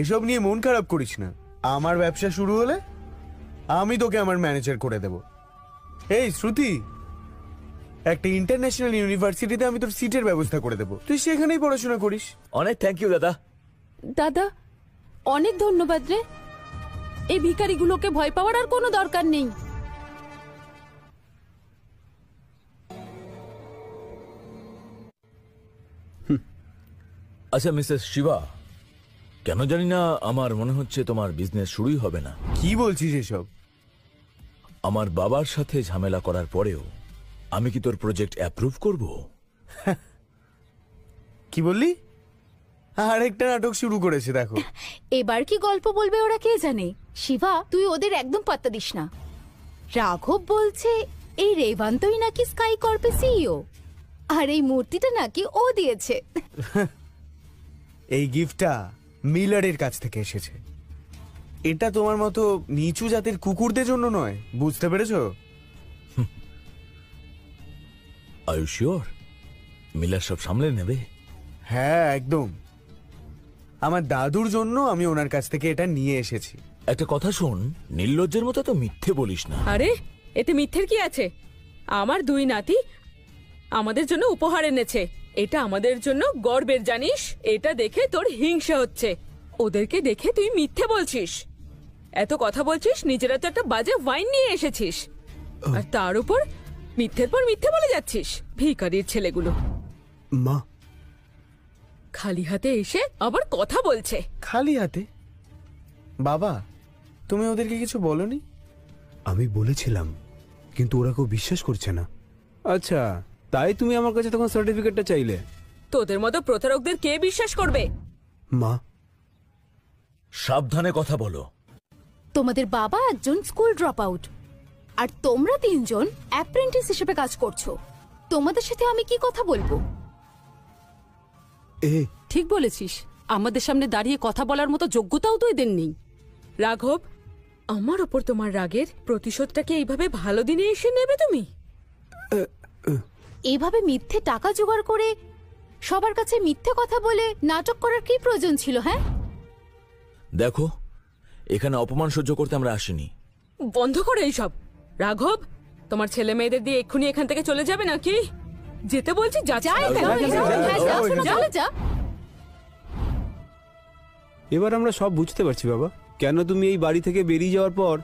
এসব নিয়ে মন খারাপ করিস না। আমার ব্যবসা শুরু হলে আমি তোকে আমার ম্যানেজার করে দেব। এই শ্রুতি, একটা ইন্টারন্যাশনাল ইউনিভার্সিটিতে আমি তোর সিটের ব্যবস্থা করে দেব, তুই সেখানেই পড়াশোনা করিস। অনেক থ্যাংক ইউ দাদা। দাদা অনেক ধন্যবাদ রে। এই ভিখারিগুলোকে ভয় পাওয়ার আর কোনো দরকার নেই। আচ্ছা মিসেস শিবা, কেন জানি না আমার মনে হচ্ছে তোমার বিজনেস শুরুই হবে না। কি বলছিস এসব? আমার বাবার সাথে ঝামেলা করার পরেও আমি কি তোর প্রজেক্ট অ্যাপ্রুভ করব? কি বললি? আরেকটা নাটক শুরু করেছে দেখো। এবার কি গল্প বলবে ওরা কে জানে। শিবা, তুই ওদের একদম পাত্তা দিস না। রাঘব বলছে এই রেভান্তই নাকি স্কাই কর্পে সিইও, আর এই মূর্তিটা নাকি ও দিয়েছে। এই গিফটটা মিলারের কাছ থেকে এসেছে। এটা তোমার মতো নিচু জাতের কুকুরদের জন্য নয়, বুঝতে পেরেছো? আর ইউ শিওর মিলার সব সামলে নেবে? হ্যাঁ একদম। আমার দাদুর জন্য আমি ওনার কাছ থেকে এটা নিয়ে এসেছি। একটা কথা শোন, নির্লজ্জের মতো তো মিথ্যে বলিস না। আরে এতে মিথ্যের কি আছে? আমার দুই নাতি আমাদের জন্য উপহার এনেছে, এটা আমাদের জন্য গর্বের, জানিস? এটা দেখে তোর হিংসা হচ্ছে। ওদেরকে দেখে তুই মিথ্যে বলছিস, এত কথা বলছিস, নিজেরা তো একটা বাজে ওয়াইন নিয়ে এসেছিস, আর তার উপর মিথ্যের পর মিথ্যে বলে যাচ্ছিস। ভিখারির ছেলেগুলো মা খালি হাতে এসে আবার কথা বলছে। খালি হাতে? বাবা তুমি ওদেরকে কিছু বলনি? আমি বলেছিলাম, কিন্তু ওরা কেউ বিশ্বাস করছে না। আচ্ছা, তাই তুমি আমার কাছে তখন সার্টিফিকেটটা চাইলে? তোদের মতো প্রতারকদের কে বিশ্বাস করবে? মা সাবধানে কথা বলো। তোমাদের বাবা একজন স্কুল ড্রপ আউট, আর তোমরা তিনজন অ্যাপ্রেন্টিস হিসেবে কাজ করছো। তোমাদের সাথে আমি কি কথা বলবো? ঠিক বলেছিস, আমাদের সামনে দাঁড়িয়ে কথা বলার মতো যোগ্যতাও তো এদের নেই। রাঘব, আমার ওপর তোমার রাগের প্রতিশোধটাকে এইভাবে ভালো দিনে এসে নেবে তুমি? এভাবে মিথ্যে টাকা জোগাড় করে সবার কাছে মিথ্যে কথা বলে নাটক করার কি প্রয়োজন ছিল? হ্যাঁ দেখো, এখানে অপমান সহ্য করতে আমরা আসিনি। বন্ধ করে এইসব। রাঘব, তোমার ছেলে মেয়েদের দিয়ে এক্ষুনি এখান থেকে চলে যাবে নাকি? যেতে বলছি, যা। যা। এবার আমরা সব বুঝতে পারছি বাবা, কেন তুমি এই বাড়ি থেকে বেরিয়ে যাওয়ার পর